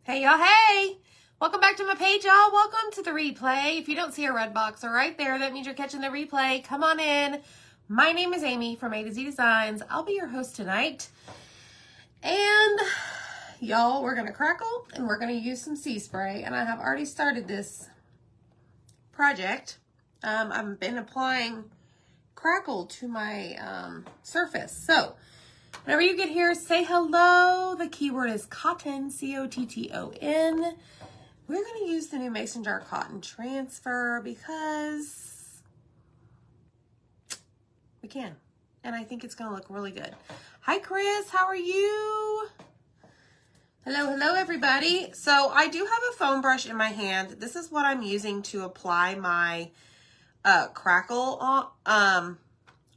Hey y'all, hey! Welcome back to my page, y'all. Welcome to the replay. If you don't see a red box right there, that means you're catching the replay. Come on in. My name is Amy from A to Z Designs. I'll be your host tonight. And y'all, we're gonna crackle and we're gonna use some sea spray. And I have already started this project. I've been applying Crackle to my surface. So whenever you get here, say hello. The keyword is cotton, C-O-T-T-O-N. We're going to use the new Mason Jar Cotton Transfer because we can. And I think it's going to look really good. Hi, Chris. How are you? Hello, everybody. So I do have a foam brush in my hand. This is what I'm using to apply my Crackle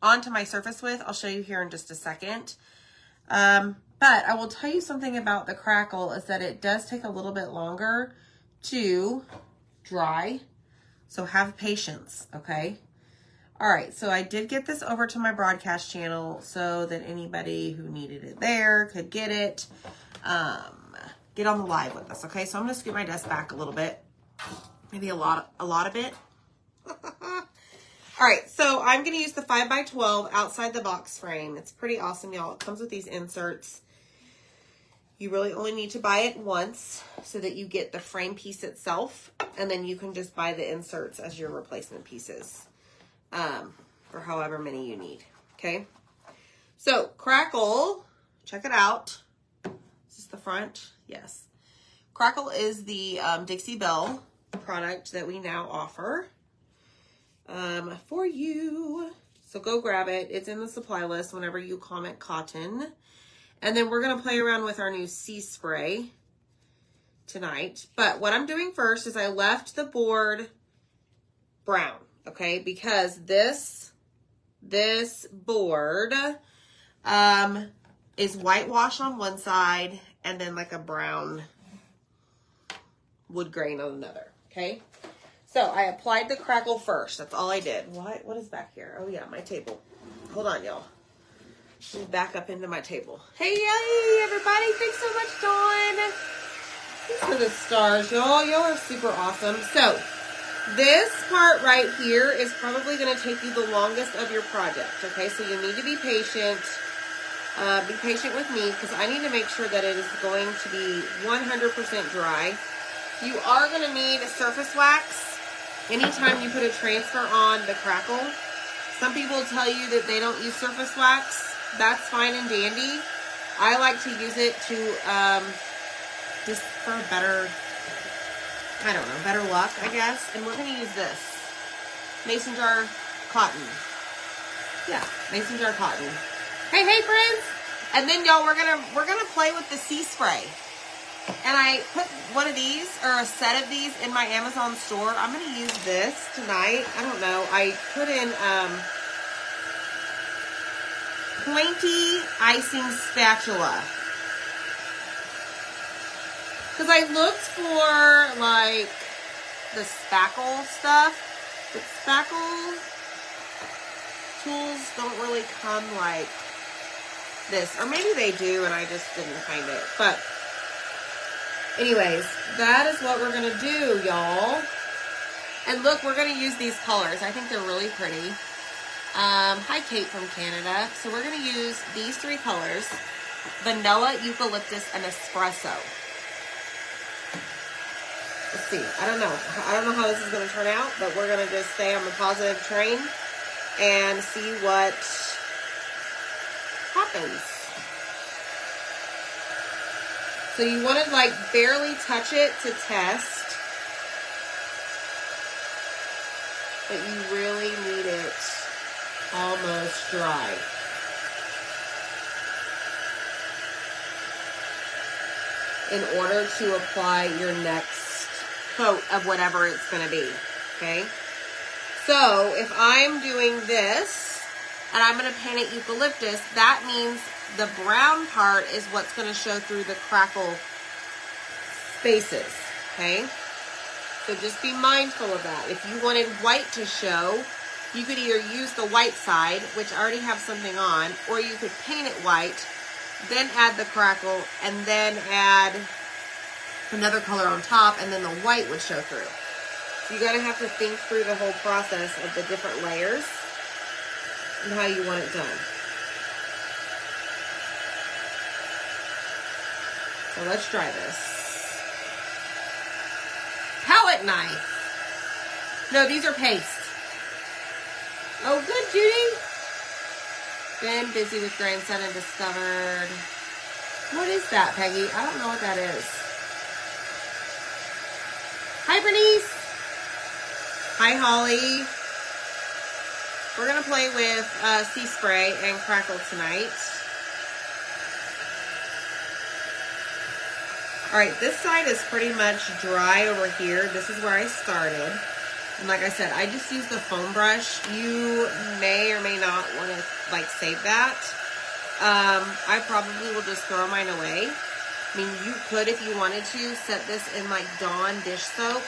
onto my surface with. I'll show you here in just a second. But I will tell you something about the Crackle is that it does take a little bit longer to dry. So have patience, okay? All right, so I did get this over to my broadcast channel so that anybody who needed it there could get it. Get on the live with us, okay? So I'm gonna scoot my desk back a little bit. Maybe a lot of it. All right, so I'm going to use the 5x12 outside the box frame. It's pretty awesome, y'all. It comes with these inserts. You really only need to buy it once so that you get the frame piece itself, and then you can just buy the inserts as your replacement pieces for however many you need, okay? So, Crackle, check it out. Is this the front? Yes. Crackle is the Dixie Belle product that we now offer. For you. So go grab it. It's in the supply list whenever you comment cotton. And then we're going to play around with our new sea spray tonight. But what I'm doing first is I left the board brown, okay? Because this board is whitewash on one side and then like a brown wood grain on another, okay? So I applied the Crackle first. That's all I did. What is back here? Oh yeah, my table. Hold on, y'all. Let me back up into my table. Hey, everybody. Thanks so much, Dawn. Thanks for the stars, y'all. Y'all are super awesome. So this part right here is probably going to take you the longest of your project, okay? So you need to be patient. Be patient with me because I need to make sure that it is going to be 100% dry. You are going to need a surface wax anytime you put a transfer on the Crackle. Some people tell you that they don't use surface wax. That's fine and dandy. I like to use it to just for better, I don't know, better luck, I guess. And we're going to use this Mason Jar Cotton. Yeah, Mason Jar Cotton. Hey, friends. And then y'all, we're gonna play with the sea spray. And I put one of these, or a set of these, in my Amazon store. I'm going to use this tonight. I don't know. I put in pointy icing spatula. Because I looked for, like, the spackle stuff. But spackle tools don't really come like this. Or maybe they do, and I just didn't find it. But anyways, that is what we're going to do, y'all. And look, we're going to use these colors. I think they're really pretty. Hi, Kate from Canada. So we're going to use these three colors: vanilla, eucalyptus, and espresso. Let's see. I don't know how this is going to turn out, but we're going to just stay on the positive train and see what happens. So you want to like barely touch it to test, but you really need it almost dry. In order to apply your next coat of whatever it's going to be, okay? So if I'm doing this and I'm going to paint it eucalyptus, that means the brown part is what's going to show through the Crackle spaces, okay? So just be mindful of that. If you wanted white to show, you could either use the white side, which I already have something on, or you could paint it white, then add the Crackle, and then add another color on top, and then the white would show through. So you're going to have to think through the whole process of the different layers and how you want it done. So let's try this. Palette knife. No, these are paste. Oh, good, Judy. Been busy with grandson and discovered. What is that, Peggy? I don't know what that is. Hi, Bernice. Hi, Holly. We're going to play with Sea Spray and Crackle tonight. All right, this side is pretty much dry over here. This is where I started. And like I said, I just use the foam brush. You may or may not want to like save that. I probably will just throw mine away. I mean, you could, if you wanted to, set this in like Dawn dish soap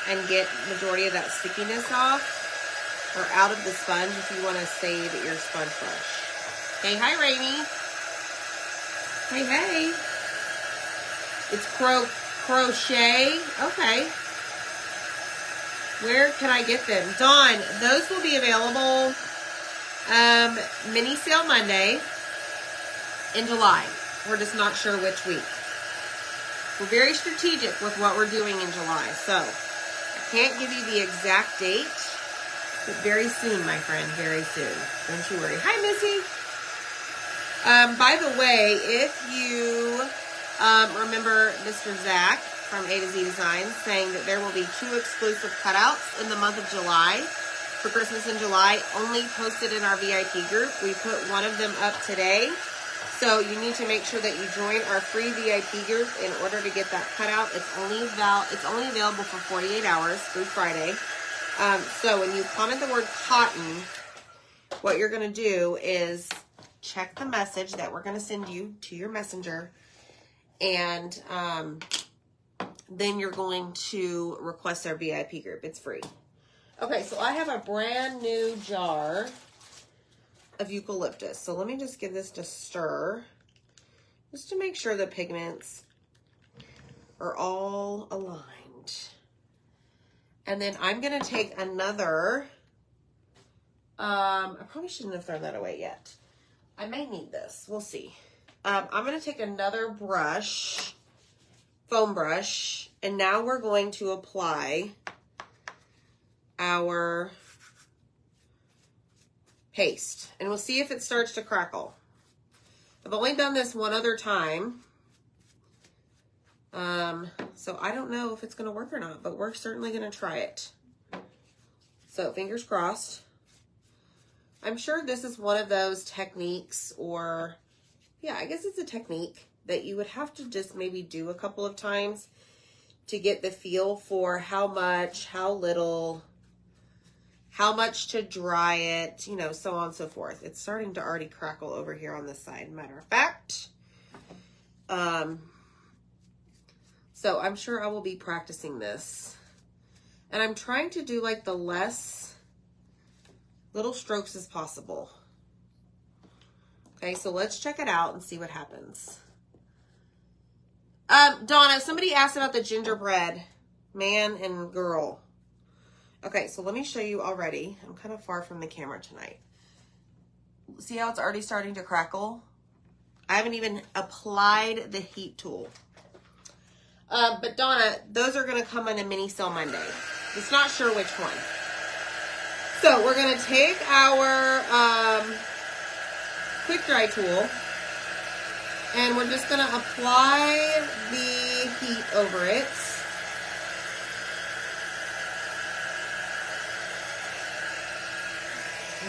and get majority of that stickiness off or out of the sponge if you want to save your sponge brush. Hey, hi, Rainy. Hey, hey. It's crochet. Okay. Where can I get them? Dawn, those will be available mini sale Monday in July. We're just not sure which week. We're very strategic with what we're doing in July. So I can't give you the exact date, but very soon, my friend, very soon. Don't you worry. Hi, Missy. By the way, if you remember Mr. Zach from A to Z Designs saying that there will be 2 exclusive cutouts in the month of July for Christmas in July, only posted in our VIP group. We put one of them up today. So you need to make sure that you join our free VIP group in order to get that cutout. It's only available for 48 hours through Friday. So when you comment the word cotton, what you're going to do is check the message that we're going to send you to your messenger, and then you're going to request our VIP group. It's free. Okay, so I have a brand new jar of eucalyptus. So let me just give this a stir just to make sure the pigments are all aligned. And then I'm going to take another, I probably shouldn't have thrown that away yet. I may need this. We'll see. I'm going to take another brush, foam brush, and now we're going to apply our paste. And we'll see if it starts to crackle. I've only done this one other time. So I don't know if it's going to work or not, but we're certainly going to try it. So fingers crossed. I'm sure this is one of those techniques, or yeah, I guess it's a technique that you would have to just maybe do a couple of times to get the feel for how much, how little, how much to dry it, you know, so on and so forth. It's starting to already crackle over here on this side, matter of fact. So I'm sure I will be practicing this. And I'm trying to do like the less little strokes as possible. Okay, so let's check it out and see what happens. Donna, somebody asked about the gingerbread man and girl. Okay, so let me show you already. I'm kind of far from the camera tonight. See how it's already starting to crackle? I haven't even applied the heat tool. But Donna, those are going to come in a mini sale Monday. Just not sure which one. So we're going to take our quick dry tool, and we're just going to apply the heat over it.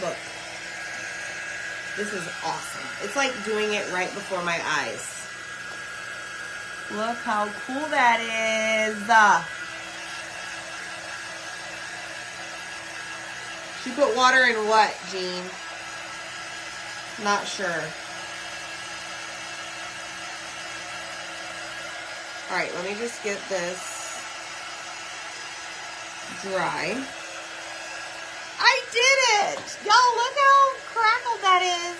Look, this is awesome. It's like doing it right before my eyes. Look how cool that is. She put water in what, Jean? Not sure. All right, let me just get this dry. I did it! Y'all, look how crackled that is.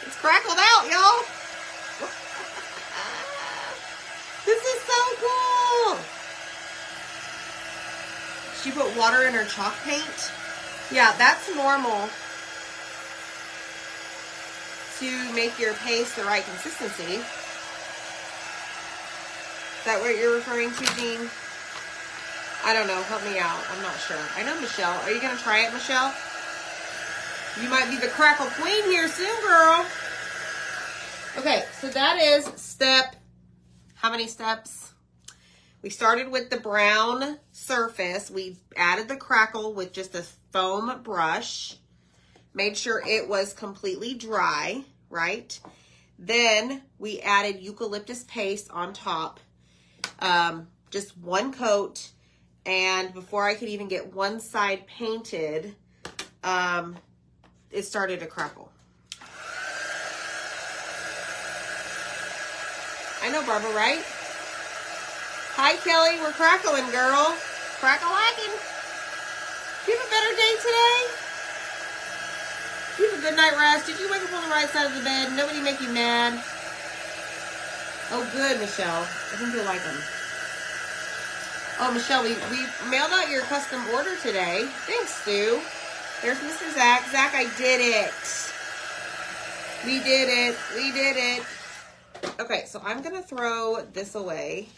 It's crackled out, y'all. This is cool. She put water in her chalk paint. Yeah, that's normal to make your paste the right consistency. Is that what you're referring to, Jean? I don't know. Help me out. I'm not sure. I know Michelle. Are you going to try it, Michelle? You might be the Crackle queen here soon, girl. Okay, so that is step, how many steps? We started with the brown surface. We added the Crackle with just a foam brush. Made sure it was completely dry, right? Then we added eucalyptus paste on top. Just one coat. And before I could even get one side painted, it started to crackle. I know, Barbara, right? Hi, Kelly. We're crackling, girl. Crackle-lacking. Do you have a better day today? Do you have a good night rest? Did you wake up on the right side of the bed? Nobody make you mad? Oh, good, Michelle. I think you'll like them. Oh, Michelle, we mailed out your custom order today. Thanks, Sue. There's Mr. Zach. Zach, I did it. We did it. We did it. Okay, so I'm going to throw this away.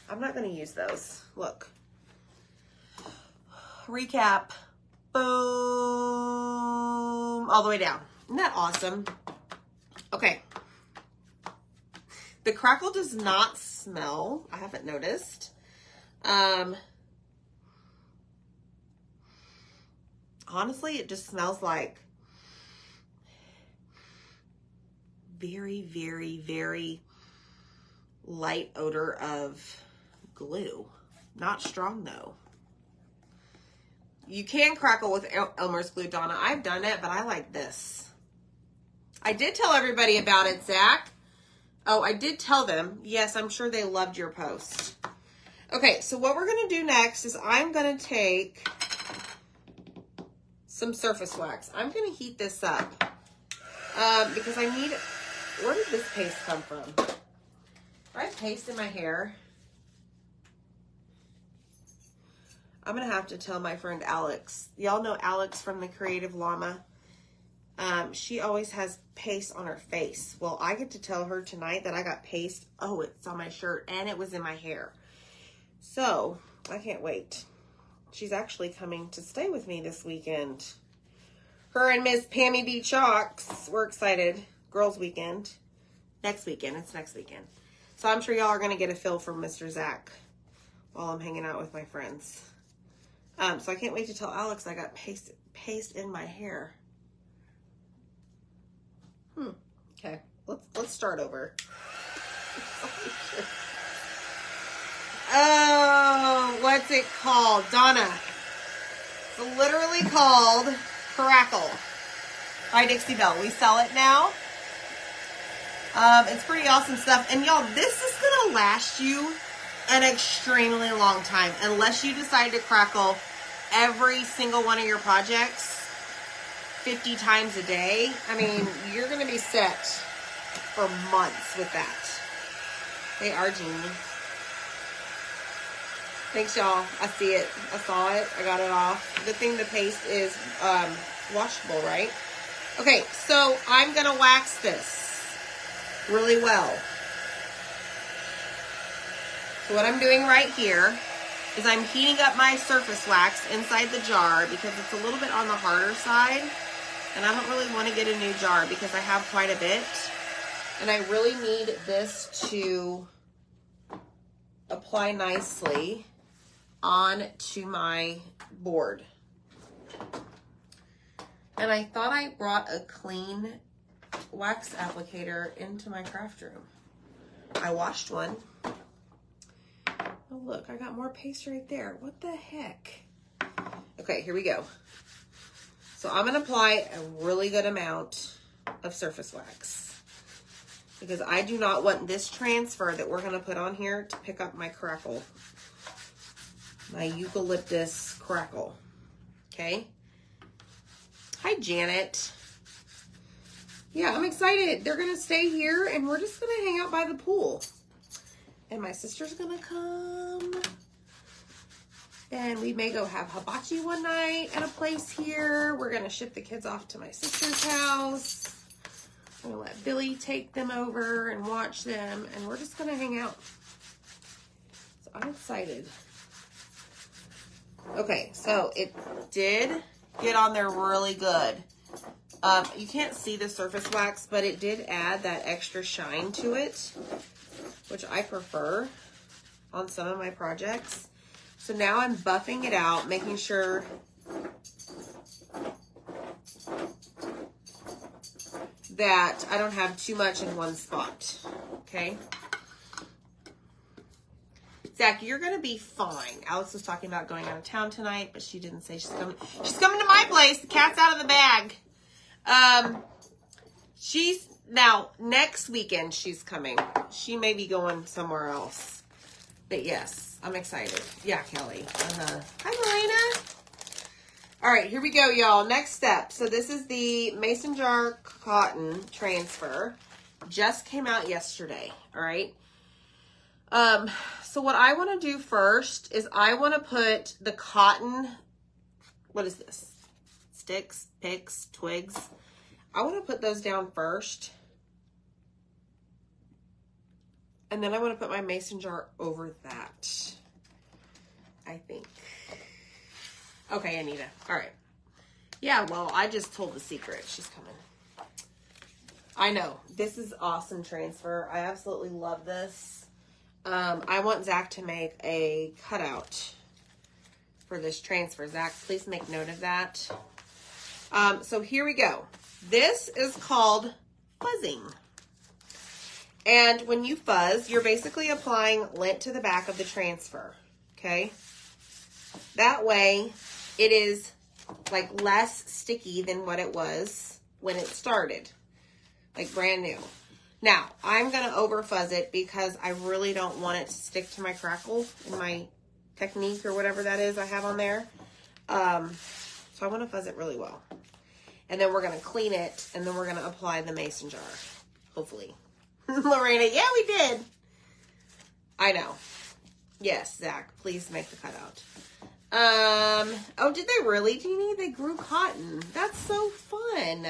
I'm not going to use those. Look. Recap. Boom. All the way down. Isn't that awesome? Okay. The Crackle does not smell. I haven't noticed. Honestly, it just smells like very, very, very light odor of glue. Not strong, though. You can crackle with Elmer's glue, Donna. I've done it, but I like this. I did tell everybody about it, Zach. Oh, I did tell them. Yes, I'm sure they loved your post. Okay, so what we're going to do next is I'm going to take some surface wax. I'm going to heat this up because I need... Where did this paste come from? I have paste in my hair. I'm going to have to tell my friend Alex. Y'all know Alex from the Creative Llama. She always has paste on her face. Well, I get to tell her tonight that I got paste. Oh, it's on my shirt and it was in my hair. So, I can't wait. She's actually coming to stay with me this weekend. Her and Miss Pammy B. Chalks. We're excited. Girls weekend. Next weekend. It's next weekend. So, I'm sure y'all are going to get a feel from Mr. Zach while I'm hanging out with my friends. So, I can't wait to tell Alex I got paste in my hair. Okay. Let's start over. Oh, what's it called? Donna. It's literally called Crackle by Dixie Belle. We sell it now. It's pretty awesome stuff. And y'all, this is going to last you an extremely long time. Unless you decide to crackle every single one of your projects 50 times a day. I mean, you're going to be set for months with that. They are genius. Thanks, y'all. I see it. I saw it. I got it off. Good thing the paste is washable, right? Okay, so I'm going to wax this really well. So what I'm doing right here is I'm heating up my surface wax inside the jar because it's a little bit on the harder side. And I don't really want to get a new jar because I have quite a bit. And I really need this to apply nicely onto my board. And I thought I brought a clean wax applicator into my craft room. I washed one. Oh, look, I got more paste right there. What the heck? Okay, here we go. So I'm going to apply a really good amount of surface wax because I do not want this transfer that we're going to put on here to pick up my crackle, my eucalyptus crackle. Okay. Hi, Janet. Yeah, I'm excited. They're going to stay here and we're just going to hang out by the pool. And my sister's gonna come. And we may go have hibachi one night at a place here. We're gonna ship the kids off to my sister's house. I'm gonna let Billy take them over and watch them. And we're just gonna hang out. So I'm excited. Okay, so it did get on there really good. You can't see the surface wax, but it did add that extra shine to it, which I prefer on some of my projects. So now I'm buffing it out, making sure that I don't have too much in one spot, okay? Zach, you're going to be fine. Alex was talking about going out of town tonight, but she didn't say she's coming. She's coming to my place. The cat's out of the bag. Now, next weekend she's coming. She may be going somewhere else. But yes, I'm excited. Yeah, Kelly. Hi, Marina. All right, here we go, y'all. Next step. So this is the mason jar cotton transfer. Just came out yesterday, all right? So what I want to do first is I want to put the cotton, what is this? Sticks, picks, twigs. I want to put those down first. And then I want to put my mason jar over that, I think. Okay, Anita. All right. Yeah, well, I just told the secret. She's coming. I know. This is awesome transfer. I absolutely love this. I want Zach to make a cutout for this transfer. Zach, please make note of that. So here we go. This is called fuzzing. And when you fuzz, you're basically applying lint to the back of the transfer, okay? That way, it is like less sticky than what it was when it started, like brand new. Now, I'm going to over fuzz it because I really don't want it to stick to my Crackle in my technique or whatever that is I have on there. So I want to fuzz it really well. And then we're going to clean it, and then we're going to apply the mason jar, hopefully. Lorena, yeah, we did. I know. Yes, Zach, please make the cutout. Oh, did they really, Jeannie? They grew cotton. That's so fun.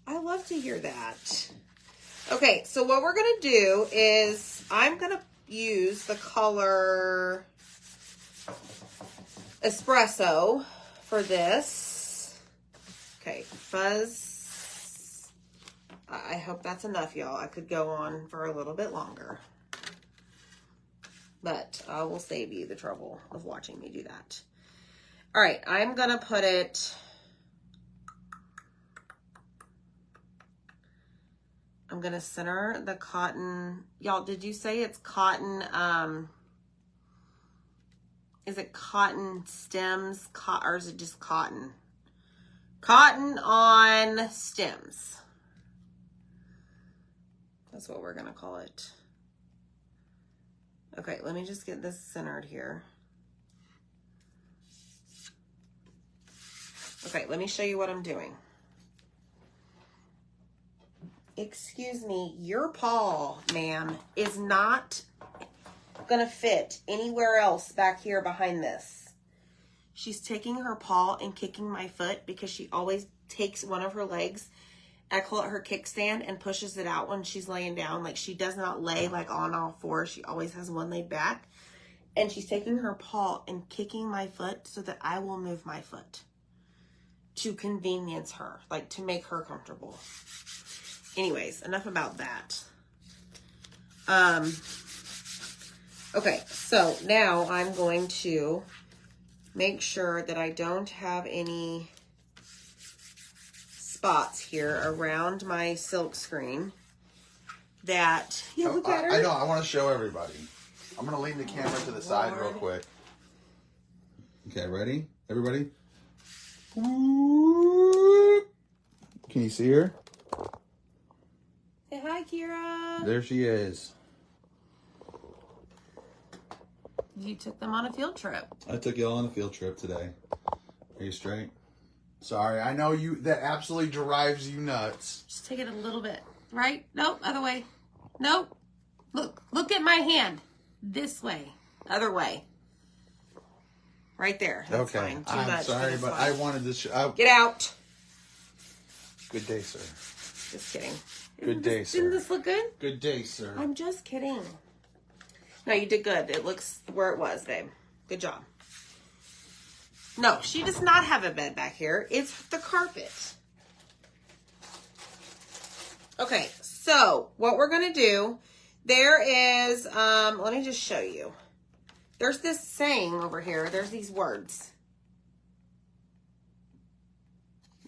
I love to hear that. Okay, so what we're going to do is I'm going to use the color Espresso for this. Okay, fuzz. I hope that's enough, y'all. I could go on for a little bit longer. But I will save you the trouble of watching me do that. All right, I'm going to put it... I'm going to center the cotton. Y'all, did you say it's cotton? Is it cotton stems? Or is it just cotton? Cotton on stems. That's what we're going to call it. Okay, let me just get this centered here. Okay, let me show you what I'm doing. Excuse me, your paw, ma'am, is not gonna fit anywhere else back here behind this. She's taking her paw and kicking my foot because she always takes one of her legs, I call it her kickstand, and pushes it out when she's laying down. Like, she does not lay like on all fours. She always has one leg back. And she's taking her paw and kicking my foot so that I will move my foot to convenience her, like to make her comfortable. Anyways, enough about that. Okay, so now I'm going to make sure that I don't have any spots here around my silk screen that, yeah, look at her. I know, I want to show everybody. I'm going to lean the camera to the side real quick. Okay, ready? Everybody? Can you see her? Say hi, Kira. There she is. You took them on a field trip. I took y'all on a field trip today. Are you straight? Sorry, I know you. That absolutely drives you nuts. Just take it a little bit. Right? Nope, other way. Nope. Look look at my hand. This way. Other way. Right there. That's okay. fine. Too I'm much, sorry, but I wanted to show. Get out. Good day, sir. Just kidding. Good day, sir. Didn't this look good? Good day, sir. I'm just kidding. No, you did good. It looks where it was, babe. Good job. No, she does not have a bed back here. It's the carpet. Okay, so what we're going to do, there is, let me just show you. There's this saying over here. There's these words.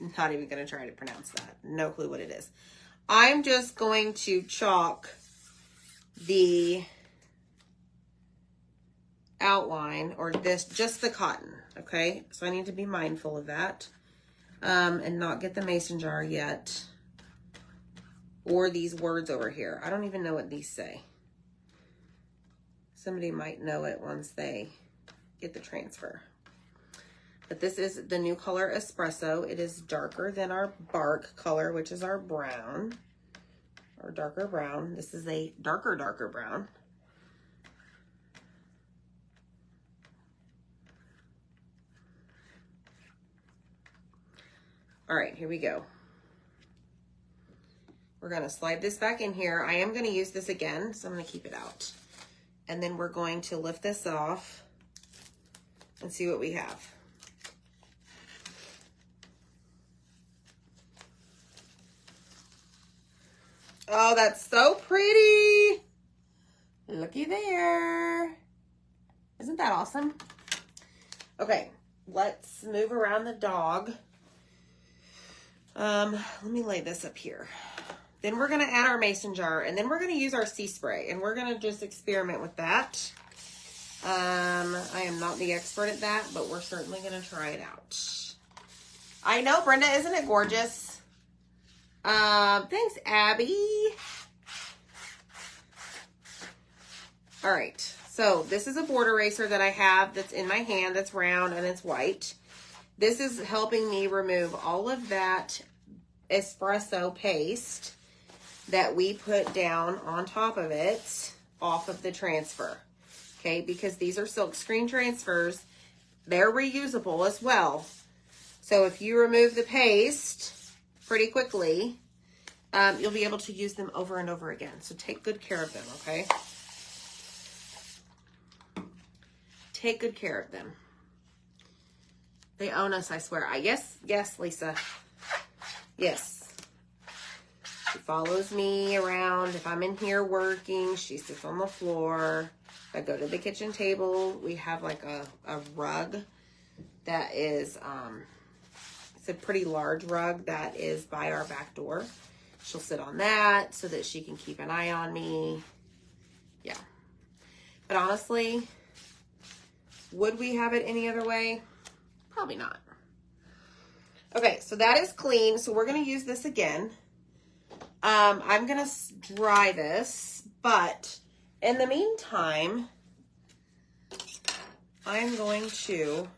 I'm not even going to try to pronounce that. No clue what it is. I'm just going to chalk the outline, or this, just the cotton, okay? So I need to be mindful of that, and not get the mason jar yet, or these words over here. I don't even know what these say. Somebody might know it once they get the transfer. But this is the new color Espresso. It is darker than our bark color, which is our brown, or darker brown. This is a darker brown. All right, here we go. We're gonna slide this back in here. I am gonna use this again, so I'm gonna keep it out. And then we're going to lift this off and see what we have. Oh, that's so pretty. Looky there. Isn't that awesome? Okay, let's move around the dog. Let me lay this up here. Then we're going to add our mason jar, and then we're going to use our sea spray, and we're going to just experiment with that. I am not the expert at that, but we're certainly going to try it out. I know, Brenda, isn't it gorgeous? Thanks, Abby. All right, so this is a board eraser that I have that's in my hand that's round and it's white. This is helping me remove all of that espresso paste that we put down on top of it off of the transfer. Okay, because these are silk screen transfers. They're reusable as well. So if you remove the paste pretty quickly, you'll be able to use them over and over again. So take good care of them, okay? Take good care of them. They own us, I swear. Yes, Lisa. Yes. She follows me around. If I'm in here working, she sits on the floor. If I go to the kitchen table, we have like a rug that is, it's a pretty large rug that is by our back door. She'll sit on that so that she can keep an eye on me. Yeah. But honestly, would we have it any other way? Probably not. Okay, so that is clean. So we're going to use this again. I'm going to dry this, but in the meantime, I'm going to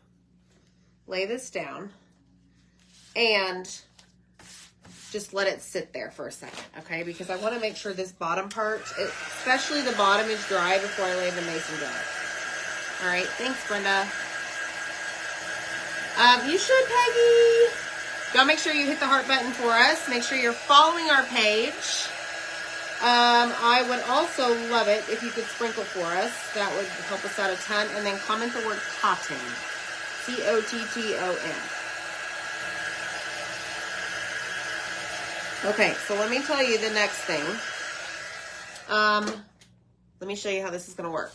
lay this down and just let it sit there for a second, okay? Because I want to make sure this bottom part, especially the bottom, is dry before I lay the mason jar. All right, thanks, Brenda. You should, Peggy. Y'all make sure you hit the heart button for us. Make sure you're following our page. I would also love it if you could sprinkle for us. That would help us out a ton. And then comment the word cotton. C-O-T-T-O-N. Okay, so let me tell you the next thing. Let me show you how this is going to work.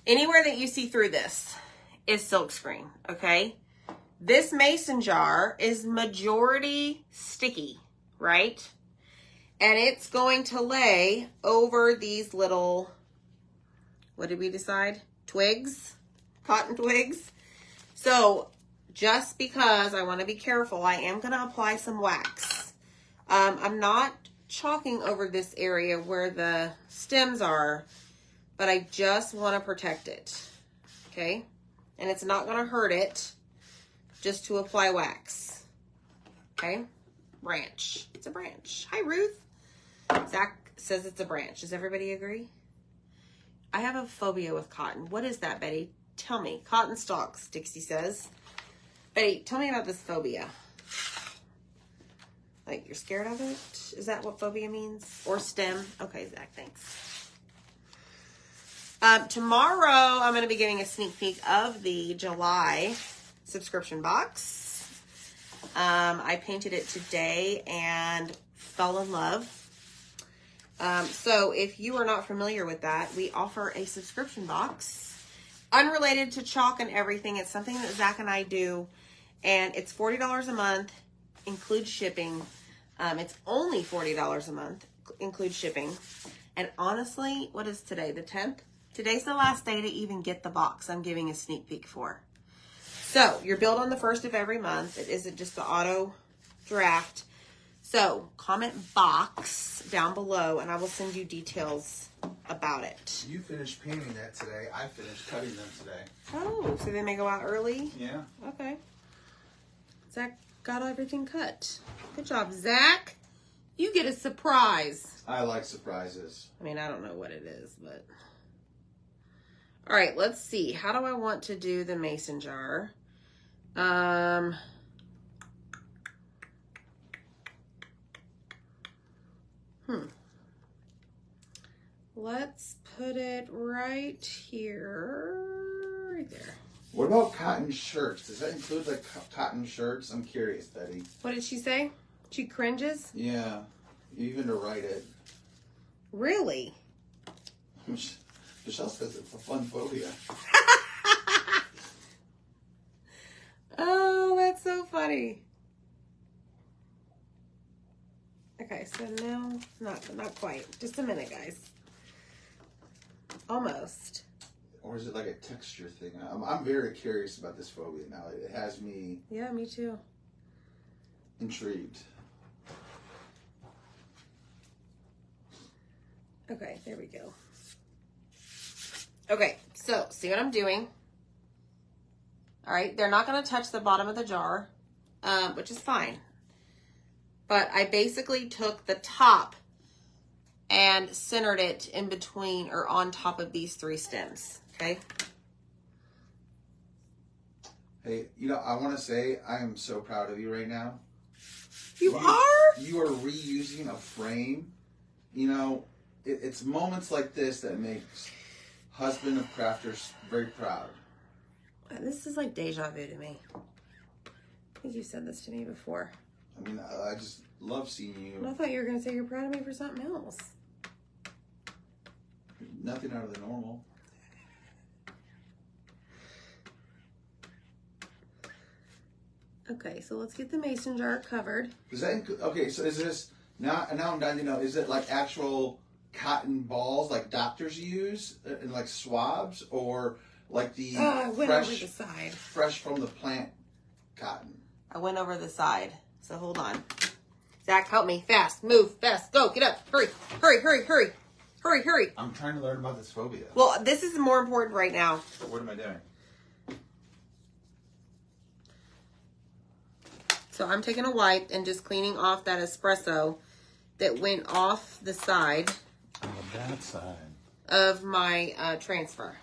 Anywhere that you see through this is silkscreen, okay? This mason jar is majority sticky, right? And it's going to lay over these little, what did we decide? Twigs, cotton twigs. So just because I want to be careful, I am going to apply some wax. I'm not chalking over this area where the stems are, but I just want to protect it, okay? And it's not going to hurt it just to apply wax, okay? Branch. It's a branch. Hi, Ruth. Zach says it's a branch. Does everybody agree? I have a phobia with cotton. What is that, Betty? Tell me. Cotton stalks, Dixie says. Betty, tell me about this phobia. Like, you're scared of it? Is that what phobia means? Or STEM? Okay, Zach, thanks. Tomorrow, I'm going to be giving a sneak peek of the July subscription box. I painted it today and fell in love. So if you are not familiar with that, we offer a subscription box unrelated to chalk and everything. It's something that Zach and I do, and it's $40 a month, includes shipping. It's only $40 a month, includes shipping. And honestly, what is today? The 10th? Today's the last day to even get the box I'm giving a sneak peek for. So you're billed on the 1st of every month. It isn't just the auto draft. So comment box down below and I will send you details about it. You finished painting that today. I finished cutting them today. Oh, so they may go out early? Yeah. Okay. Zach got everything cut. Good job, Zach. You get a surprise. I like surprises. I mean, I don't know what it is, but... All right, let's see. How do I want to do the mason jar? Let's put it right here. Right there. What about cotton shirts? Does that include like cotton shirts? I'm curious, Betty. What did she say? She cringes? Yeah, even to write it. Really? Michelle says it's a fun phobia. Oh, that's so funny. Okay, so no, not quite. Just a minute, guys. Almost. Or is it like a texture thing? I'm very curious about this phobia now. It has me... Yeah, me too. Intrigued. Okay, there we go. Okay, so see what I'm doing. All right, they're not going to touch the bottom of the jar, which is fine. But I basically took the top and centered it in between or on top of these 3 stems, okay? Hey, you know, I want to say I am so proud of you right now. You are? You are reusing a frame. You know, it's moments like this that makes husband of crafters very proud. This is like deja vu to me. I think you said this to me before. I mean, I just love seeing you. I thought you were going to say you're proud of me for something else. Nothing out of the normal. Okay, so let's get the mason jar covered. Does that include, okay, so is this, now I'm dying to know, is it like actual cotton balls like doctors use and like swabs, or like the I went over the side. Fresh from the plant cotton? I went over the side, so hold on. Zach, help me. Fast. Move. Fast. Go. Get up. Hurry. Hurry, hurry, hurry. Hurry, hurry. I'm trying to learn about this phobia. Well, this is more important right now. So what am I doing? So I'm taking a wipe and just cleaning off that espresso that went off the side. Oh, that side. Of my transfer.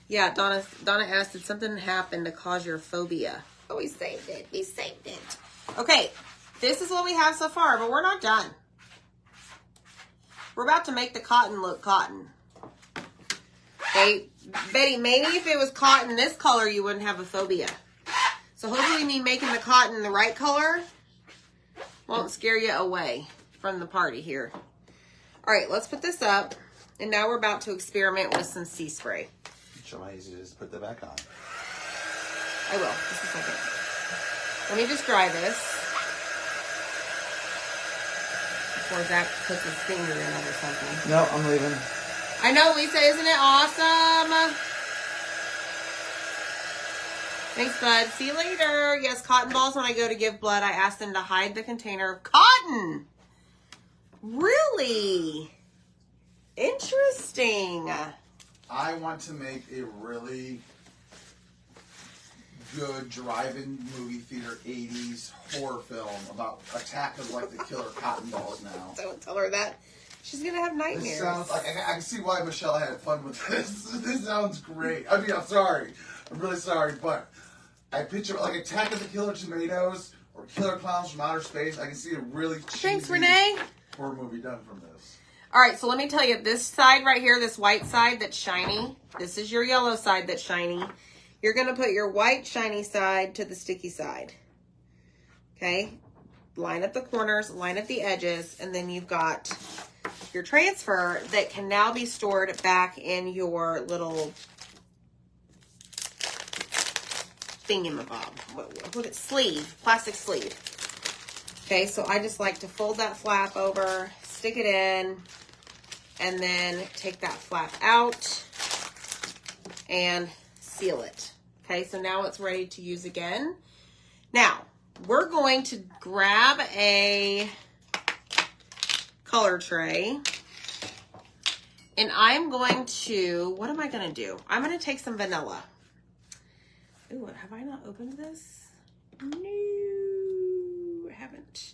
Yeah, Donna asked, did something happen to cause your phobia? Oh, we saved it. We saved it. Okay, this is what we have so far, but we're not done. We're about to make the cotton look cotton. Okay, Betty, maybe if it was cotton this color, you wouldn't have a phobia. So hopefully me making the cotton the right color won't scare you away from the party here. All right, let's put this up. And now we're about to experiment with some sea spray. Show how easy it is to put that back on. I will, just a second. Let me just dry this before Zach puts his finger in it or something. No, I'm leaving. I know, Lisa, isn't it awesome? Thanks, bud. See you later. Yes, cotton balls, when I go to give blood, I ask them to hide the container of cotton. Really? Interesting. I want to make a really good drive-in movie theater 80s horror film about Attack of like the Killer Cotton Balls now. Don't tell her that. She's gonna have nightmares. This sounds like I can see why Michelle had fun with this. This sounds great. I mean, I'm sorry. I'm really sorry, but I picture like Attack of the Killer Tomatoes or Killer Clowns from Outer Space. I can see a really cheesy horror movie done from this. All right, so let me tell you, this side right here, this white side that's shiny, this is your yellow side that's shiny. You're going to put your white shiny side to the sticky side. Okay? Line up the corners, line up the edges, and then you've got your transfer that can now be stored back in your little thingamabob. What sleeve, plastic sleeve. Okay, so I just like to fold that flap over, stick it in, and then take that flap out and seal it. Okay, so now it's ready to use again. Now, we're going to grab a color tray, and I'm going to, what am I going to do? I'm going to take some vanilla. Ooh, have I not opened this? No, I haven't.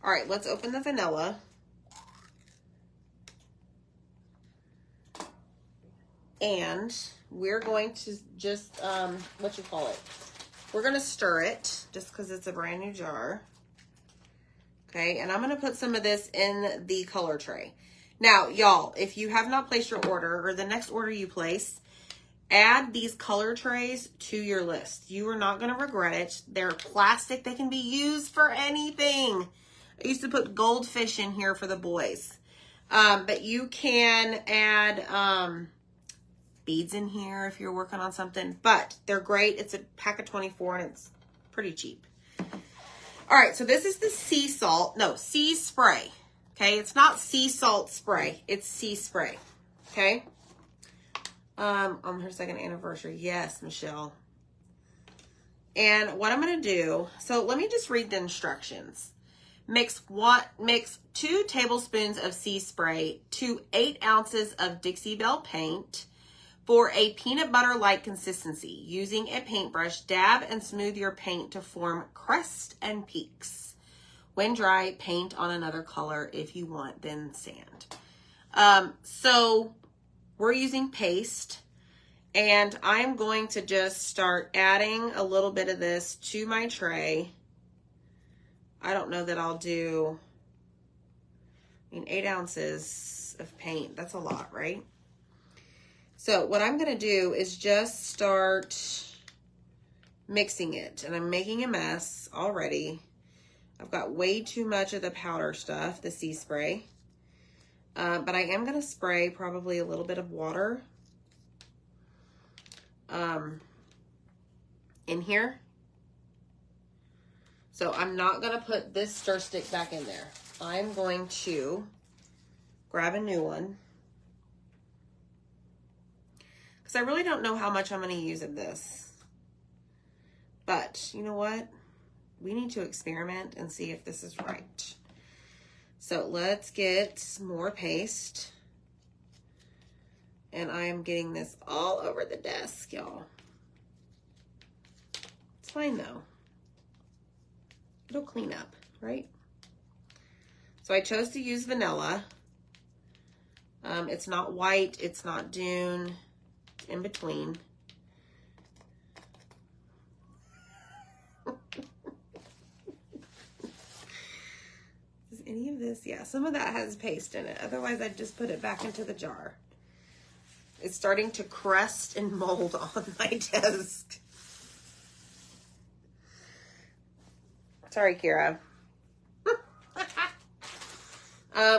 All right, let's open the vanilla. And we're going to just, we're going to stir it just because it's a brand new jar. Okay, and I'm going to put some of this in the color tray. Now, y'all, if you have not placed your order or the next order you place, add these color trays to your list. You are not going to regret it. They're plastic. They can be used for anything. I used to put goldfish in here for the boys. But you can add beads in here if you're working on something. But they're great. It's a pack of 24 and it's pretty cheap. All right, so this is the sea spray. Okay, it's not sea salt spray. It's sea spray. Okay. On her second anniversary. Yes, Michelle. And what I'm going to do, so let me just read the instructions. Mix 2 tablespoons of sea spray to 8 ounces of Dixie Belle paint for a peanut butter-like consistency. Using a paintbrush, dab and smooth your paint to form crests and peaks. When dry, paint on another color if you want, then sand. So we're using paste, and I'm going to just start adding a little bit of this to my tray. I don't know that I'll do, 8 ounces of paint. That's a lot, right? So what I'm going to do is just start mixing it, and I'm making a mess already. I've got way too much of the powder stuff, the sea spray. But I am going to spray probably a little bit of water in here. So I'm not going to put this stir stick back in there. I'm going to grab a new one, because I really don't know how much I'm going to use of this. But you know what? We need to experiment and see if this is right. So let's get some more paste. And I am getting this all over the desk, y'all. It's fine though. It'll clean up, right? So I chose to use vanilla. It's not white, it's not dune, it's in between. Any of this? Yeah, some of that has paste in it. Otherwise, I'd just put it back into the jar. It's starting to crust and mold on my desk. Sorry, Kira.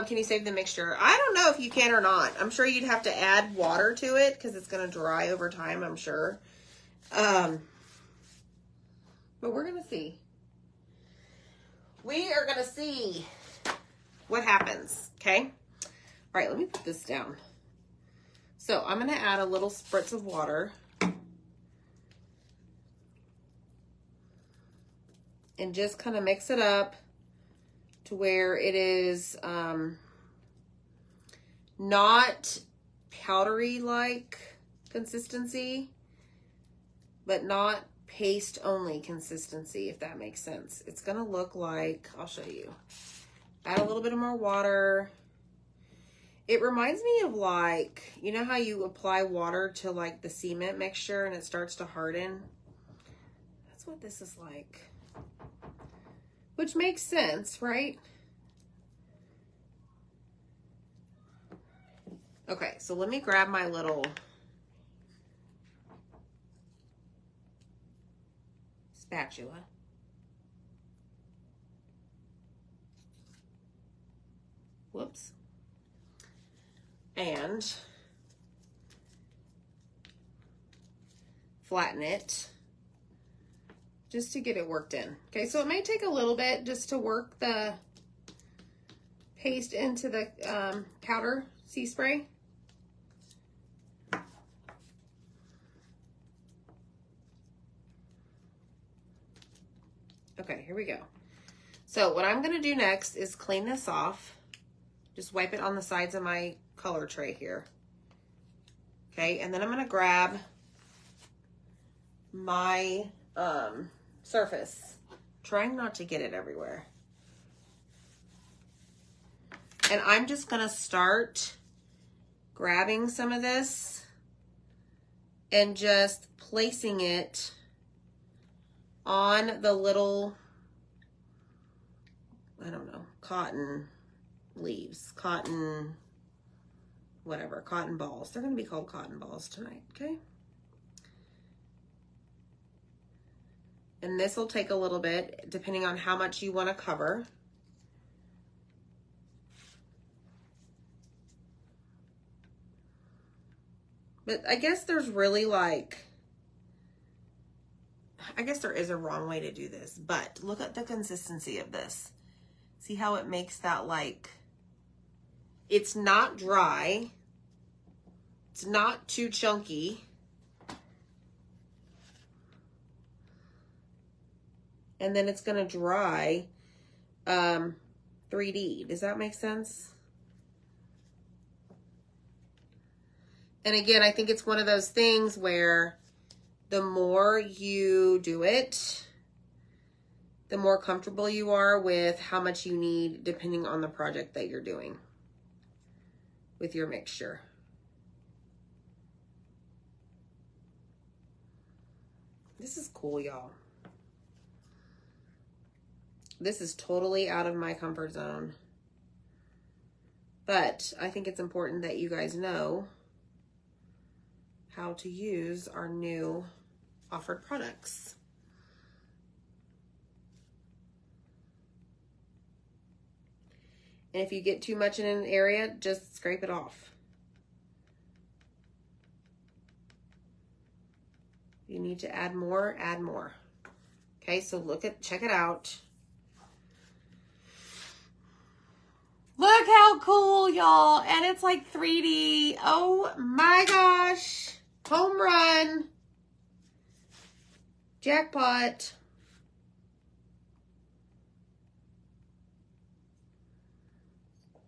Can you save the mixture? I don't know if you can or not. I'm sure you'd have to add water to it because it's going to dry over time, I'm sure. But we're going to see. We are going to see what happens, okay? All right, let me put this down. So I'm going to add a little spritz of water. And just kind of mix it up to where it is not powdery-like consistency, but not paste only consistency, if that makes sense. It's going to look like, I'll show you. Add a little bit of more water. It reminds me of like, you know how you apply water to like the cement mixture and it starts to harden? That's what this is like. Which makes sense, right? Okay, so let me grab my little spatula. Whoops. And flatten it just to get it worked in. Okay, so it may take a little bit just to work the paste into the powder sea spray. Okay, here we go. So what I'm going to do next is clean this off. Just wipe it on the sides of my color tray here. Okay, and then I'm going to grab my surface, trying not to get it everywhere. And I'm just going to start grabbing some of this and just placing it on the little, I don't know, cotton leaves, cotton, whatever, cotton balls. They're going to be called cotton balls tonight, okay? And this will take a little bit, depending on how much you want to cover. But I guess there's really like, I guess there is a wrong way to do this, but look at the consistency of this. See how it makes that like, it's not dry. It's not too chunky. And then it's going to dry 3D. Does that make sense? And again, I think it's one of those things where the more you do it, the more comfortable you are with how much you need depending on the project that you're doing with your mixture. This is cool, y'all. This is totally out of my comfort zone. But I think it's important that you guys know how to use our new offered products. And if you get too much in an area, just scrape it off. You need to add more, add more. Okay, so check it out. Look how cool, y'all. And it's like 3D. Oh my gosh. Home run. Jackpot.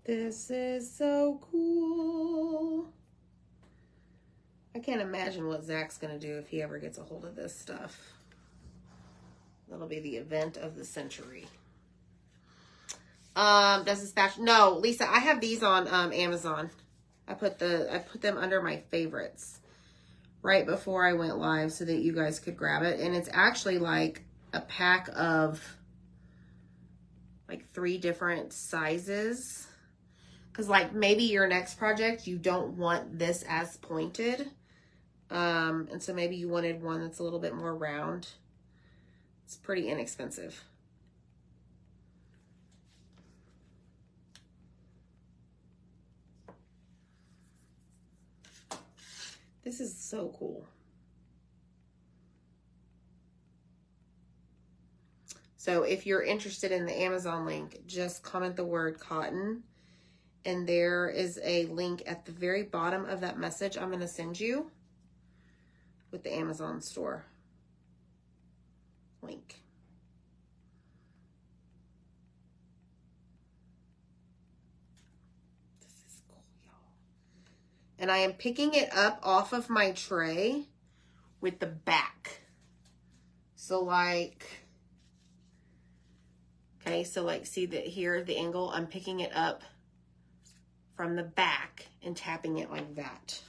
This is so cool. I can't imagine what Zach's going to do if he ever gets a hold of this stuff. That'll be the event of the century. Does this batch? No, Lisa, I have these on Amazon. I put them under my favorites right before I went live so that you guys could grab it. And it's actually like a pack of like 3 different sizes. Because like maybe your next project, you don't want this as pointed. And so maybe you wanted one that's a little bit more round. It's pretty inexpensive. This is so cool. So if you're interested in the Amazon link, just comment the word cotton. And there is a link at the very bottom of that message I'm going to send you with the Amazon store link. This is cool, y'all. And I am picking it up off of my tray with the back. So like, okay, so like see that here, the angle, I'm picking it up from the back and tapping it like that.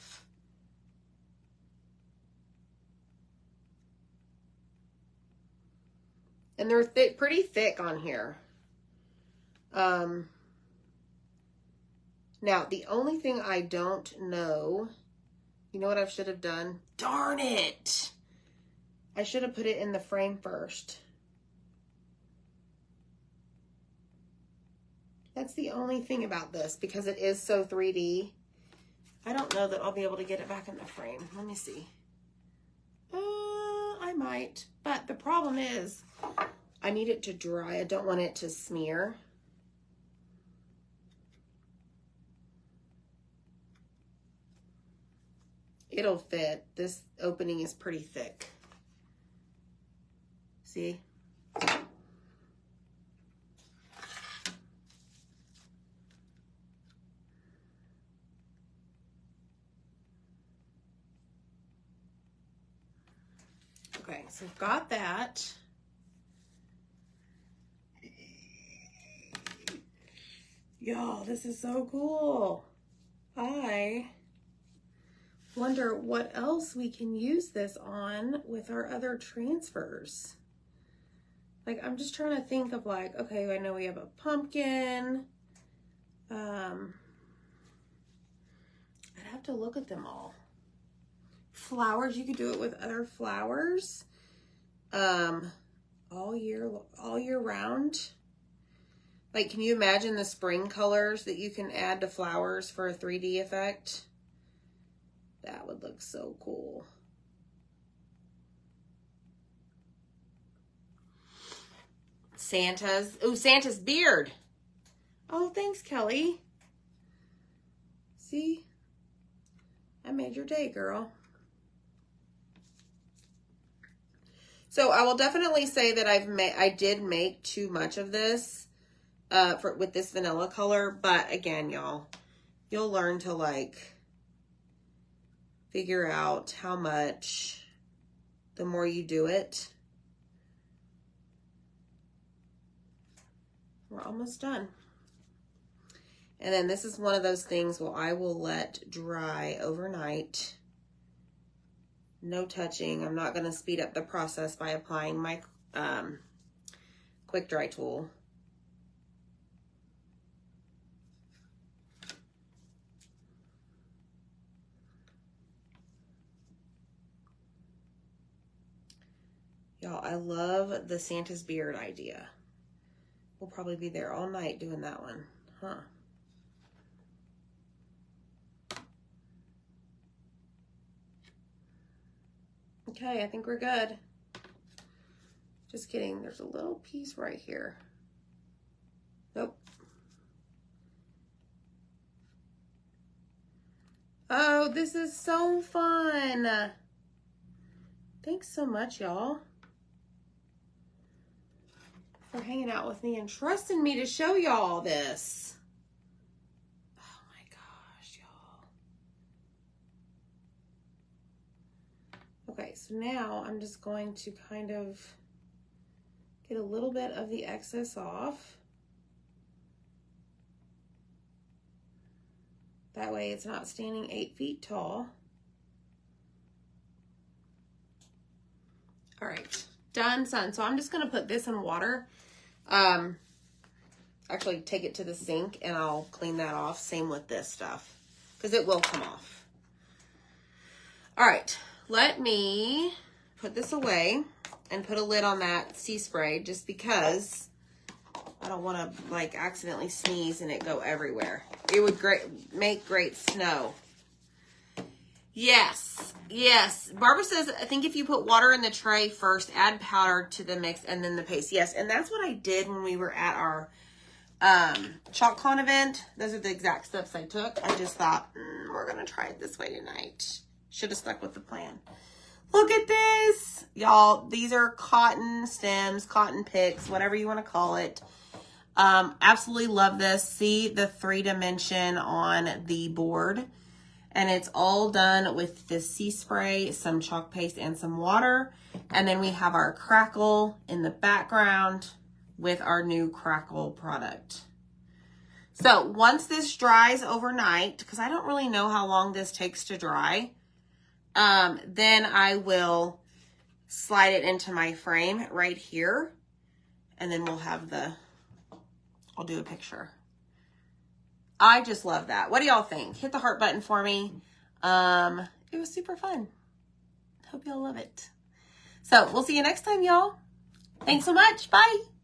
And they're pretty thick on here. Now, the only thing I don't know, you know what I should have done? Darn it! I should have put it in the frame first. That's the only thing about this, because it is so 3D. I don't know that I'll be able to get it back in the frame. Let me see. I might, but the problem is I need it to dry. I don't want it to smear. It'll fit. This opening is pretty thick. See? Okay, so we've got that. Y'all, this is so cool. I wonder what else we can use this on with our other transfers. Like, I'm just trying to think of like, okay, I know we have a pumpkin. I'd have to look at them all. Flowers, you could do it with other flowers. All year round. Like, can you imagine the spring colors that you can add to flowers for a 3D effect? That would look so cool. Santa's beard. Oh, thanks, Kelly. See? I made your day, girl. So I will definitely say that I did make too much of this with this vanilla color, but again, y'all, you'll learn to like figure out how much the more you do it. We're almost done. And then this is one of those things where I will let dry overnight. No touching. I'm not going to speed up the process by applying my quick dry tool. Y'all, I love the Santa's beard idea. We'll probably be there all night doing that one, huh? Okay, I think we're good. Just kidding, there's a little piece right here. Nope. Oh, this is so fun. Thanks so much, y'all, for hanging out with me and trusting me to show y'all this. Oh my gosh, y'all. Okay, so now I'm just going to kind of get a little bit of the excess off. That way it's not standing 8 feet tall. All right, done, son. So I'm just gonna put this in water. Actually take it to the sink and I'll clean that off. Same with this stuff, because it will come off. All right, let me put this away and put a lid on that sea spray, just because I don't want to like accidentally sneeze and it go everywhere. It would make great snow. Yes, yes. Barbara says, I think if you put water in the tray first, add powder to the mix, and then the paste. Yes, and that's what I did when we were at our ChalkCon event. Those are the exact steps I took. I just thought, we're going to try it this way tonight. Should have stuck with the plan. Look at this. Y'all, these are cotton stems, cotton picks, whatever you want to call it. Absolutely love this. See the 3-dimension on the board. And it's all done with the sea spray, some chalk paste, and some water. And then we have our Crackle in the background with our new Crackle product. So once this dries overnight, because I don't really know how long this takes to dry, then I will slide it into my frame right here. And then we'll have I'll do a picture. I just love that. What do y'all think? Hit the heart button for me. It was super fun. Hope y'all love it. So we'll see you next time, y'all. Thanks so much. Bye.